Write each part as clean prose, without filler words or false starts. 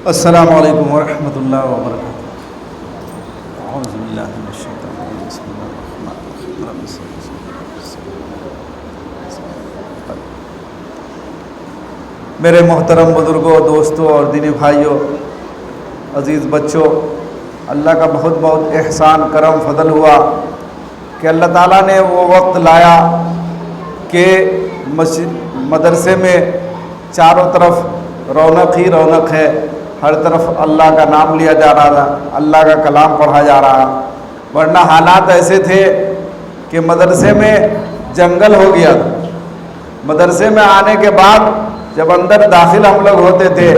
السلام علیکم ورحمۃ اللہ وبرکاتہ۔ اعوذ باللہ من الشیطان الرجیم، بسم اللہ الرحمن الرحیم۔ میرے محترم بزرگوں، دوستوں اور دینی بھائیوں، عزیز بچوں، اللہ کا بہت بہت احسان کرم فضل ہوا کہ اللہ تعالیٰ نے وہ وقت لایا کہ مدرسے میں چاروں طرف رونق ہی رونق ہے، ہر طرف اللہ کا نام لیا جا رہا تھا، اللہ کا کلام پڑھا جا رہا، ورنہ حالات ایسے تھے کہ مدرسے میں جنگل ہو گیا تھا۔ مدرسے میں آنے کے بعد جب اندر داخل ہم لوگ ہوتے تھے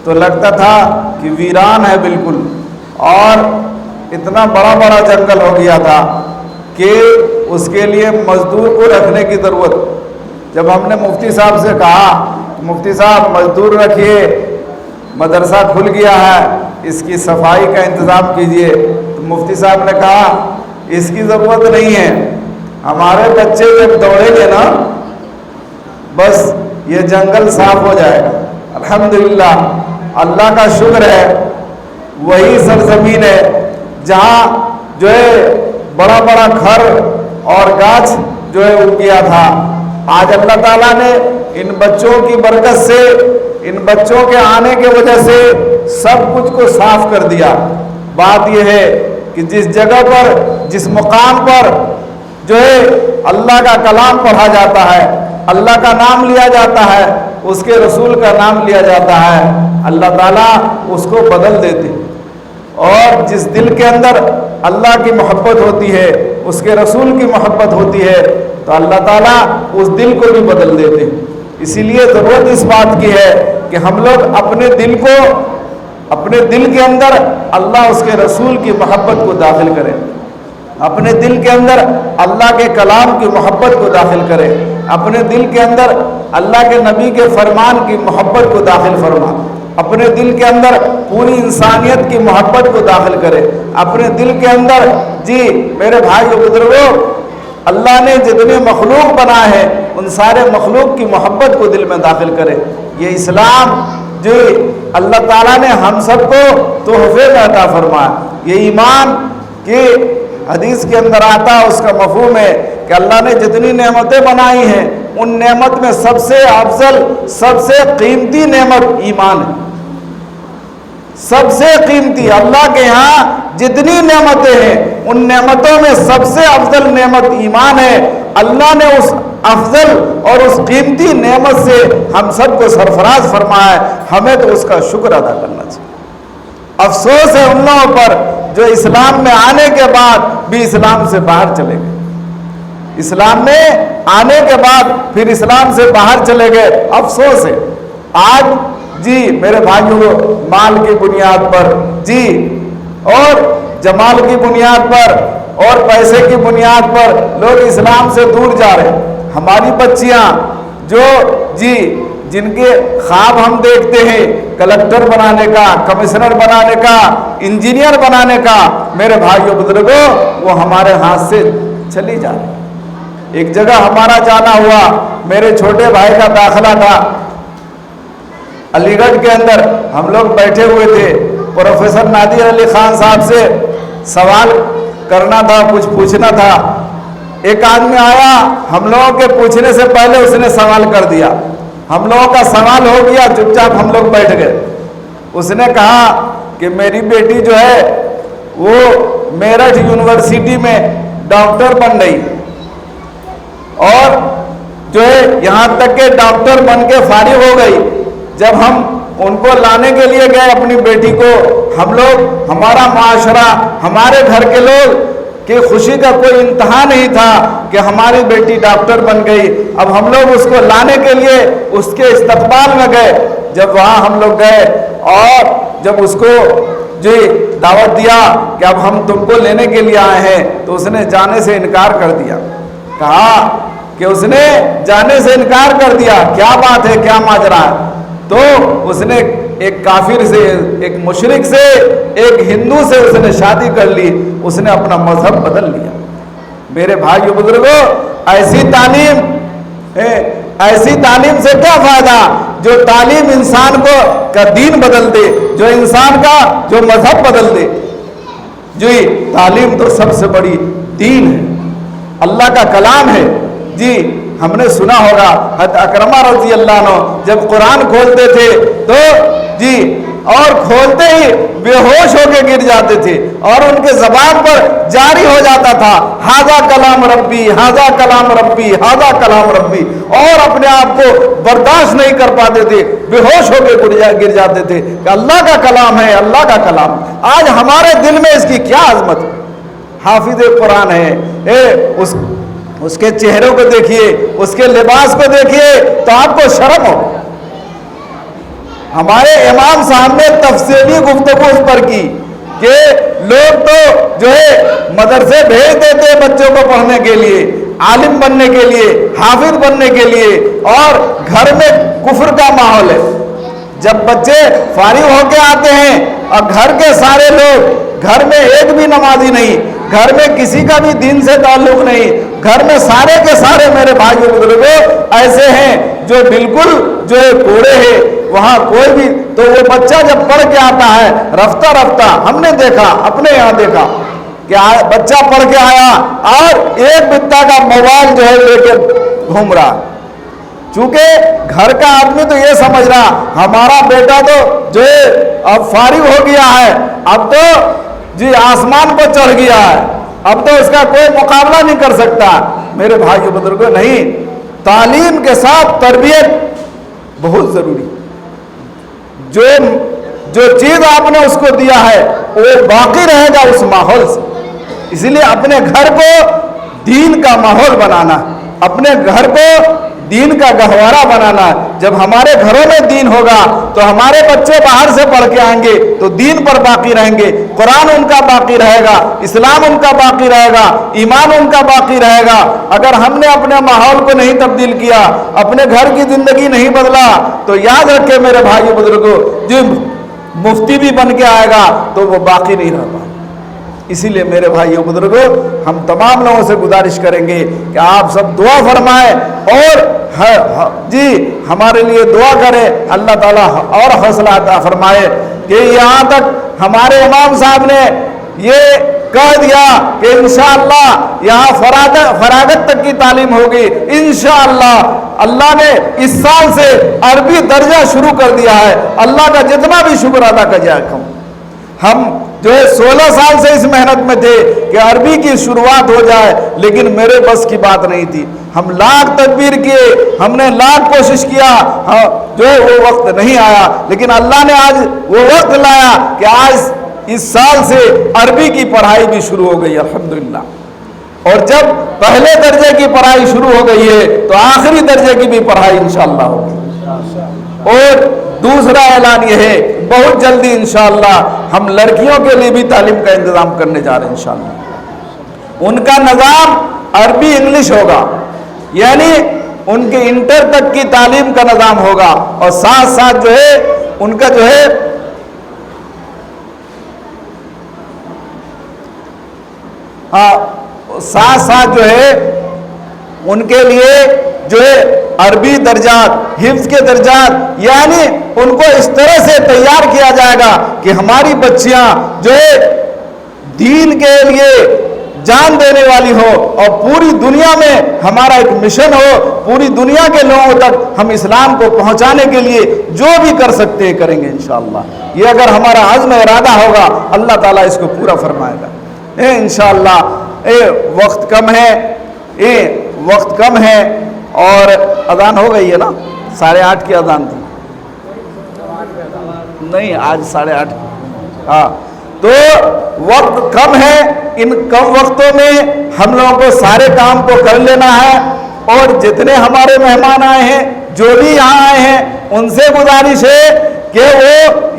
تو لگتا تھا کہ ویران ہے بالکل، اور اتنا بڑا بڑا جنگل ہو گیا تھا کہ اس کے لیے مزدور کو رکھنے کی ضرورت۔ جب ہم نے مفتی صاحب سے کہا مفتی صاحب مزدور رکھیے، مدرسہ کھل گیا ہے، اس کی صفائی کا انتظام کیجئے، تو مفتی صاحب نے کہا اس کی ضرورت نہیں ہے، ہمارے بچے جب دوڑیں گے نا بس یہ جنگل صاف ہو جائے گا۔ الحمدللہ، اللہ کا شکر ہے، وہی سرزمین ہے جہاں جو ہے بڑا بڑا گھر اور گاچھ جو ہے اگ گیا تھا۔ آج اللہ تعالیٰ نے ان بچوں کی برکت سے، ان بچوں کے آنے کی وجہ سے سب کچھ کو صاف کر دیا۔ بات یہ ہے کہ جس جگہ پر، جس مقام پر جو ہے اللہ کا کلام پڑھا جاتا ہے، اللہ کا نام لیا جاتا ہے، اس کے رسول کا نام لیا جاتا ہے، اللہ تعالیٰ اس کو بدل دیتے۔ اور جس دل کے اندر اللہ کی محبت ہوتی ہے، اس کے رسول کی محبت ہوتی ہے، تو اللہ تعالیٰ اس دل کو بھی بدل دیتے ہیں۔ اسی لیے ضرورت اس بات کی ہے کہ ہم لوگ اپنے دل کو، اپنے دل کے اندر اللہ اس کے رسول کی محبت کو داخل کریں، اپنے دل کے اندر اللہ کے کلام کی محبت کو داخل کریں، اپنے دل کے اندر اللہ کے نبی کے فرمان کی محبت کو داخل فرما، اپنے دل کے اندر پوری انسانیت کی محبت کو داخل کرے، اپنے دل کے اندر، جی میرے بھائیو بزرگوں، اللہ نے جتنے مخلوق بنائے ہیں ان سارے مخلوق کی محبت کو دل میں داخل کرے۔ یہ اسلام جو اللہ تعالیٰ نے ہم سب کو تحفے میں عطا فرمایا، یہ ایمان کی حدیث کے اندر آتا، اس کا مفہوم ہے کہ اللہ نے جتنی نعمتیں بنائی ہیں ان نعمت میں سب سے افضل، سب سے قیمتی نعمت ایمان ہے۔ سب سے قیمتی، اللہ کے ہاں جتنی نعمتیں ہیں ان نعمتوں میں سب سے افضل نعمت ایمان ہے۔ اللہ نے اس افضل اور اس قیمتی نعمت سے ہم سب کو سرفراز فرمایا ہے، ہمیں تو اس کا شکر ادا کرنا چاہیے۔ افسوس ہے ان لوگوں پر جو اسلام میں آنے کے بعد بھی اسلام سے باہر چلے گئے، اسلام میں آنے کے بعد پھر اسلام سے باہر چلے گئے، افسوس ہے۔ آج جی میرے بھائیوں، مال کی بنیاد پر، جی اور جمال کی بنیاد پر اور پیسے کی بنیاد پر لوگ اسلام سے دور جا رہے ہیں۔ ہماری بچیاں جو جی جن کے خواب ہم دیکھتے ہیں کلکٹر بنانے کا، کمشنر بنانے کا، انجینئر بنانے کا، میرے بھائیوں بزرگوں، وہ ہمارے ہاتھ سے چلی جا رہی۔ ایک جگہ ہمارا جانا ہوا، میرے چھوٹے بھائی کا داخلہ تھا علی گڑھ کے اندر، ہم لوگ بیٹھے ہوئے تھے، پروفیسر نادر علی خان صاحب سے سوال کرنا تھا، کچھ پوچھنا تھا۔ ایک آدمی آیا، ہم لوگوں کے پوچھنے سے پہلے اس نے سوال کر دیا، ہم لوگوں کا سوال ہو گیا، چپ چاپ ہم لوگ بیٹھ گئے۔ اس نے کہا کہ میری بیٹی جو ہے وہ میرٹھ یونیورسٹی میں ڈاکٹر بن رہی، اور جو ہے یہاں تک کہ ڈاکٹر بن کے فارغ ہو گئی۔ جب ہم ان کو لانے کے لیے گئے اپنی بیٹی کو، ہم لوگ، ہمارا معاشرہ، ہمارے گھر کے لوگ کہ خوشی کا کوئی انتہا نہیں تھا کہ ہماری بیٹی ڈاکٹر بن گئی۔ اب ہم لوگ اس کو لانے کے لیے اس کے استقبال میں گئے۔ جب وہاں ہم لوگ گئے اور جب اس کو جی دعوت دیا کہ اب ہم تم کو لینے کے لیے آئے ہیں، تو اس نے جانے سے انکار کر دیا۔ کہا کہ اس نے جانے سے انکار کر دیا، کیا بات ہے، کیا ماجرا ہے؟ تو اس نے ایک کافر سے، ایک مشرک سے، ایک ہندو سے اس نے شادی کر لی، اس نے اپنا مذہب بدل لیا۔ میرے بھائیو بزرگوں، ایسی تعلیم سے کیا فائدہ جو تعلیم انسان کو کا دین بدل دے، جو انسان کا جو مذہب بدل دے. جی تعلیم تو سب سے بڑی دین ہے، اللہ کا کلام ہے. جی ہم نے سنا ہوگا حضرت اکرمہ رضی اللہ عنہ جب قرآن کھولتے تھے تو جی اور کھولتے ہی بے ہوش ہو کے گر جاتے تھے اور ان کے زبان پر جاری ہو جاتا تھا ھذا کلام ربی، ھذا کلام ربی، ھذا کلام ربی، اور اپنے آپ کو برداشت نہیں کر پاتے تھے، بے ہوش ہو کے گر جاتے تھے کہ اللہ کا کلام ہے، اللہ کا کلام. آج ہمارے دل میں اس کی کیا عظمت. حافظ قرآن ہے، اس کے چہروں کو دیکھیے، اس کے لباس کو دیکھیے تو آپ کو شرم ہو. ہمارے امام صاحب نے تفصیلی گفتگو اس پر کی کہ لوگ تو جو ہے مدرسے بھیج دیتے بچوں کو پڑھنے کے لیے، عالم بننے کے لیے، حافظ بننے کے لیے، اور گھر میں کفر کا ماحول ہے. جب بچے فارغ ہو کے آتے ہیں اور گھر کے سارے لوگ، گھر میں ایک بھی نمازی نہیں، گھر میں کسی کا بھی دین سے تعلق نہیں، گھر میں سارے کے سارے میرے بھائیوں بزرگوں ایسے ہیں جو بالکل جو ہے کوڑے ہیں، وہاں کوئی بھی تو وہ بچہ جب پڑھ کے آتا ہے رفتہ رفتہ، ہم نے دیکھا اپنے یہاں دیکھا کہ بچہ پڑھ کے آیا اور ایک بتا کا موبائل جو ہے لے کے گھوم رہا. چونکہ گھر کا آدمی تو یہ سمجھ رہا ہمارا بیٹا تو جو ہے اب فارغ ہو گیا ہے، اب تو جی آسمان پر چڑھ گیا ہے، اب تو اس کا کوئی مقابلہ نہیں کر سکتا. میرے بھائیو بزرگوں، نہیں، تعلیم کے ساتھ تربیت بہت ضروری. جو چیز آپ نے اس کو دیا ہے وہ باقی رہے گا اس ماحول سے. اسی لیے اپنے گھر کو دین کا ماحول بنانا، اپنے گھر کو دین کا گہوارہ بنانا. جب ہمارے گھروں میں دین ہوگا تو ہمارے بچے باہر سے پڑھ کے آئیں گے تو دین پر باقی رہیں گے، قرآن ان کا باقی رہے گا، اسلام ان کا باقی رہے گا، ایمان ان کا باقی رہے گا. اگر ہم نے اپنے ماحول کو نہیں تبدیل کیا، اپنے گھر کی زندگی نہیں بدلا تو یاد رکھے میرے بھائیو بزرگوں، جب مفتی بھی بن کے آئے گا تو وہ باقی نہیں رہتا. اسی لیے میرے بھائیوں بزرگوں، ہم تمام لوگوں سے گزارش کریں گے کہ آپ سب دعا فرمائیں اور جی ہمارے لیے دعا کریں، اللہ تعالیٰ اور حوصلہ عطا فرمائے کہ یہاں تک ہمارے امام صاحب نے یہ کہہ دیا کہ انشاءاللہ یہاں فراغت تک کی تعلیم ہوگی. انشاءاللہ اللہ نے اس سال سے عربی درجہ شروع کر دیا ہے. اللہ کا جتنا بھی شکر ادا کر جائے. ہم جو ہے 16 سال سے اس محنت میں تھے کہ عربی کی شروعات ہو جائے، لیکن میرے بس کی بات نہیں تھی. ہم لاکھ تدبیر کیے، ہم نے لاکھ کوشش کیا، جو ہے وہ وقت نہیں آیا. لیکن اللہ نے آج وہ وقت لایا کہ آج اس سال سے عربی کی پڑھائی بھی شروع ہو گئی الحمدللہ. اور جب پہلے درجے کی پڑھائی شروع ہو گئی ہے تو آخری درجے کی بھی پڑھائی انشاءاللہ ہوگی. اور دوسرا اعلان یہ ہے، بہت جلدی انشاءاللہ ہم لڑکیوں کے لیے بھی تعلیم کا انتظام کرنے جا رہے ہیں انشاءاللہ. ان کا نظام عربی انگلش ہوگا، یعنی ان کے انٹر تک کی تعلیم کا نظام ہوگا، اور ساتھ ساتھ جو ہے ان کا جو ہے ساتھ ساتھ جو ہے ان کے لیے جو ہے عربی درجات، حفظ کے درجات، یعنی ان کو اس طرح سے تیار کیا جائے گا کہ ہماری بچیاں جو ہے دین کے لیے جان دینے والی ہو، اور پوری دنیا میں ہمارا ایک مشن ہو، پوری دنیا کے لوگوں تک ہم اسلام کو پہنچانے کے لیے جو بھی کر سکتے ہیں کریں گے انشاءاللہ. یہ اگر ہمارا عزم ارادہ ہوگا اللہ تعالیٰ اس کو پورا فرمائے گا انشاءاللہ. وقت کم ہے اور اذان ہو گئی ہے نا، 8:30 کی اذان تھی نہیں، آج 8:30. ہاں تو وقت کم ہے، ان کم وقتوں میں ہم لوگوں کو سارے کام کو کر لینا ہے. اور جتنے ہمارے مہمان آئے ہیں، جو بھی یہاں آئے ہیں، ان سے گزارش ہے کہ وہ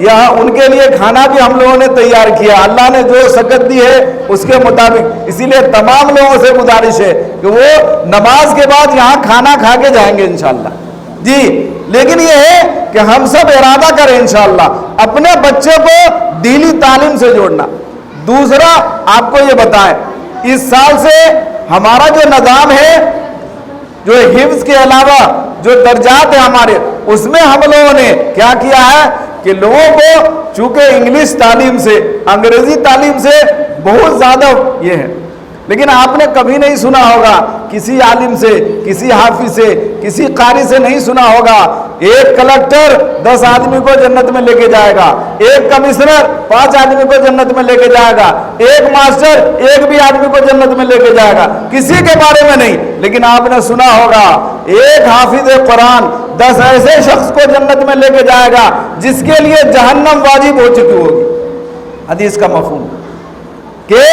یہاں ان کے لیے کھانا بھی ہم لوگوں نے تیار کیا، اللہ نے جو سکت دی ہے اس کے مطابق. اسی لیے تمام لوگوں سے گزارش ہے کہ وہ نماز کے بعد یہاں کھانا کھا کے جائیں گے انشاءاللہ. جی لیکن یہ ہے کہ ہم سب ارادہ کریں انشاءاللہ اپنے بچے کو دینی تعلیم سے جوڑنا. دوسرا آپ کو یہ بتائیں، اس سال سے ہمارا جو نظام ہے، جو حفظ کے علاوہ جو درجات ہیں ہمارے، اس میں ہم لوگوں نے کیا کیا ہے کہ لوگوں کو چونکہ انگلش تعلیم سے انگریزی تعلیم سے بہت زیادہ یہ ہے، لیکن آپ نے کبھی نہیں سنا ہوگا کسی عالم سے، کسی حافظ سے، کسی قاری سے نہیں سنا ہوگا ایک کلکٹر 10 آدمی کو جنت میں لے کے جائے گا، ایک کمشنر 5 آدمی کو جنت میں لے کے جائے گا، ایک ماسٹر ایک بھی آدمی کو جنت میں لے کے جائے گا، کسی کے بارے میں نہیں۔ لیکن آپ نے سنا ہوگا ایک حافظ قرآن 10 ایسے شخص کو جنت میں لے کے جائے گا جس کے لیے جہنم واجب ہو چکی ہوگی۔ حدیث کا مفہوم کہ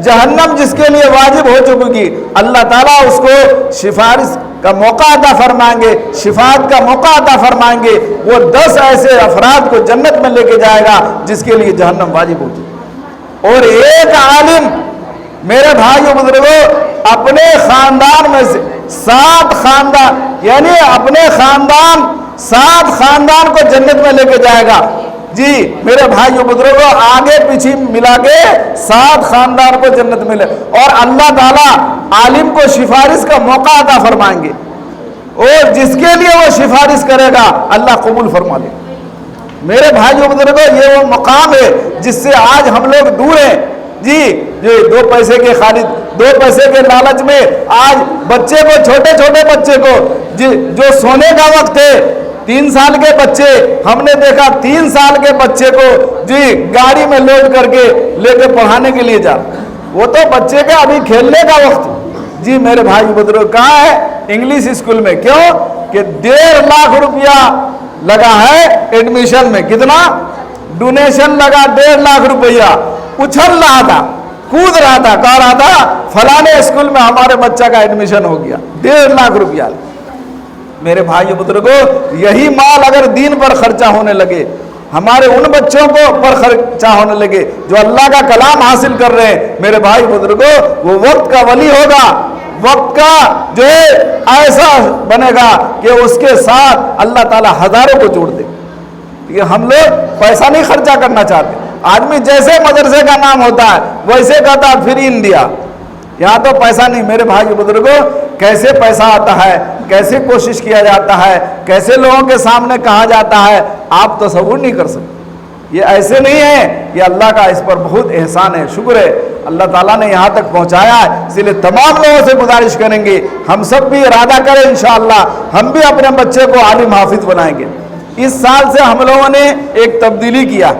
جہنم جس کے لیے واجب ہو چکی گی، اللہ تعالیٰ اس کو سفارش کا موقع عطا فرمائیں گے، شفاعت کا موقع عطا فرمائیں گے، وہ 10 ایسے افراد کو جنت میں لے کے جائے گا جس کے لیے جہنم واجب ہو چکی۔ اور ایک عالم میرے بھائیوں بزرگوں اپنے خاندان میں سے 7 خاندان، یعنی اپنے خاندان 7 خاندان کو جنت میں لے کے جائے گا۔ جی میرے بھائیوں بزرگوں آگے پیچھے ملا کے 7 خاندان کو جنت ملے، اور اللہ تعالیٰ عالم کو سفارش کا موقع عطا فرمائیں گے، اور جس کے لیے وہ سفارش کرے گا اللہ قبول فرما لے۔ میرے بھائیوں بزرگوں یہ وہ مقام ہے جس سے آج ہم لوگ دور ہیں۔ جی جو 2 پیسے کے خالد 2 پیسے کے لالچ میں آج بچے کو، چھوٹے چھوٹے بچے کو جو سونے کا وقت ہے، 3 سال کے بچے، ہم نے دیکھا 3 سال کے بچے کو جی گاڑی میں لوڈ کر کے لے کے پڑھانے کے لیے جا، وہ تو بچے کا ابھی کھیلنے کا وقت۔ جی میرے بھائی بزرگ کہاں ہے؟ انگلش اسکول میں۔ کیوں کہ 1.5 لاکھ روپیہ لگا ہے ایڈمیشن میں۔ کتنا ڈونیشن لگا؟ 1.5 لاکھ روپیہ۔ اچھل رہا تھا، کود رہا تھا، کہہ رہا تھا فلانے اسکول میں ہمارے بچہ کا ایڈمیشن ہو گیا، 1.5 لاکھ روپیہ۔ میرے بھائی بزرگوں یہی مال اگر دین پر خرچہ ہونے لگے، ہمارے ان بچوں کو پر خرچہ ہونے لگے جو اللہ کا کلام حاصل کر رہے ہیں، میرے بھائی بزرگوں وہ وقت کا ولی ہوگا، وقت کا جو ہے ایسا بنے گا کہ اس کے ساتھ اللہ تعالیٰ ہزاروں کو جوڑ دے۔ یہ ہم لوگ پیسہ نہیں خرچہ کرنا چاہتے، آدمی جیسے مدرسے کا نام ہوتا ہے ویسے کہتا ہے فری انڈیا، یہاں تو پیسہ نہیں۔ میرے بھائی بزرگوں کیسے پیسہ آتا ہے، کیسے کوشش کیا جاتا ہے، کیسے لوگوں کے سامنے کہا جاتا ہے، آپ تصور نہیں کر سکتے۔ یہ ایسے نہیں ہے، یہ اللہ کا اس پر بہت احسان ہے، شکر ہے اللہ تعالیٰ نے یہاں تک پہنچایا ہے۔ اس لیے تمام لوگوں سے گزارش کریں گے ہم سب بھی ارادہ کریں انشاءاللہ ہم بھی اپنے بچے کو عالم حافظ بنائیں گے۔ اس سال سے ہم لوگوں نے ایک تبدیلی کیا،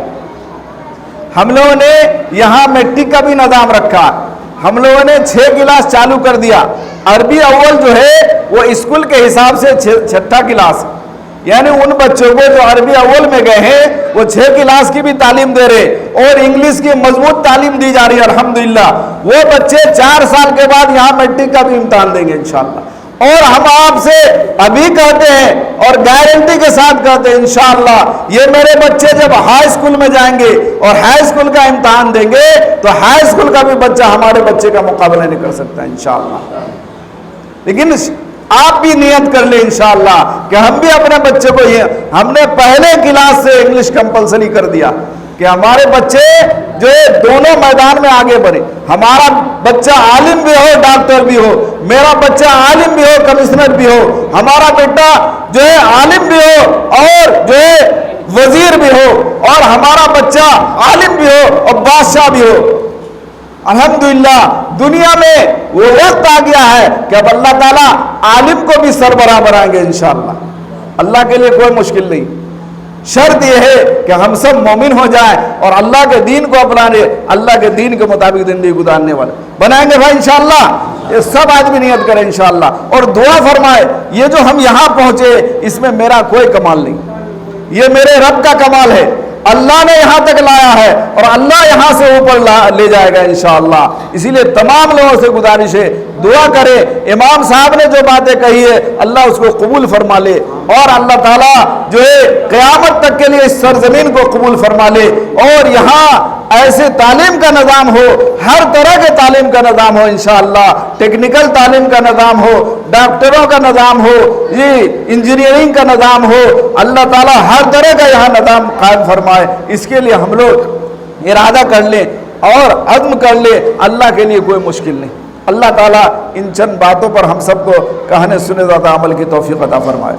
ہم لوگوں نے یہاں میٹرک کا بھی نظام رکھا، ہم لوگوں نے 6 کلاس چالو کر دیا۔ عربی اول جو ہے وہ اسکول کے حساب سے 6ٹھا کلاس، یعنی ان بچوں کو جو عربی اول میں گئے ہیں وہ 6 کلاس کی بھی تعلیم دے رہے، اور انگلش کی مضبوط تعلیم دی جا رہی ہے الحمدللہ۔ وہ بچے 4 سال کے بعد یہاں میٹرک کا بھی امتحان دیں گے انشاءاللہ۔ اور ہم آپ سے ابھی کہتے ہیں اور گارنٹی کے ساتھ کہتے ہیں انشاءاللہ یہ میرے بچے جب ہائی اسکول میں جائیں گے اور ہائی اسکول کا امتحان دیں گے تو ہائی اسکول کا بھی بچہ ہمارے بچے کا مقابلہ نہیں کر سکتا انشاءاللہ۔ لیکن آپ بھی نیت کر لیں انشاءاللہ کہ ہم بھی اپنے بچے کو ہم نے پہلے کلاس سے انگلش کمپلسری کر دیا کہ ہمارے بچے جو دونوں میدان میں آگے بڑھے۔ ہمارا بچہ عالم بھی ہو ڈاکٹر بھی ہو، میرا بچہ عالم بھی ہو کمشنر بھی ہو، ہمارا بیٹا جو ہے عالم بھی ہو اور جو ہے وزیر بھی ہو، اور ہمارا بچہ عالم بھی ہو اور بادشاہ بھی ہو۔ الحمدللہ دنیا میں وہ وقت آ گیا ہے کہ اب اللہ تعالیٰ عالم کو بھی سربراہ بنائیں گے انشاءاللہ۔ اللہ کے لیے کوئی مشکل نہیں، شرط یہ ہے کہ ہم سب مومن ہو جائیں اور اللہ کے دین کو اپنانے، اللہ کے دین کے مطابق زندگی گزارنے والے بنائیں گے بھائی انشاءاللہ۔ یہ سب آدمی نیت کریں انشاءاللہ اور دعا فرمائے یہ جو ہم یہاں پہنچے اس میں میرا کوئی کمال نہیں، یہ میرے رب کا کمال ہے۔ اللہ نے یہاں تک لایا ہے اور اللہ یہاں سے اوپر لے جائے گا انشاءاللہ۔ اسی لیے تمام لوگوں سے گزارش ہے دعا کرے، امام صاحب نے جو باتیں کہی ہے اللہ اس کو قبول فرما لے، اور اللہ تعالیٰ جو ہے قیامت تک کے لیے اس سرزمین کو قبول فرما لے، اور یہاں ایسے تعلیم کا نظام ہو، ہر طرح کے تعلیم کا نظام ہو انشاءاللہ، ٹیکنیکل تعلیم کا نظام ہو، ڈاکٹروں کا نظام ہو، انجینئرنگ کا نظام ہو، اللہ تعالیٰ ہر طرح کا یہاں نظام قائم فرمائے۔ اس کے لیے ہم لوگ ارادہ کر لیں اور عزم کر لیں، اللہ کے لیے کوئی مشکل نہیں۔ اللہ تعالیٰ ان چند باتوں پر ہم سب کو کہنے سنے زیادہ عمل کی توفیق عطا فرمائے۔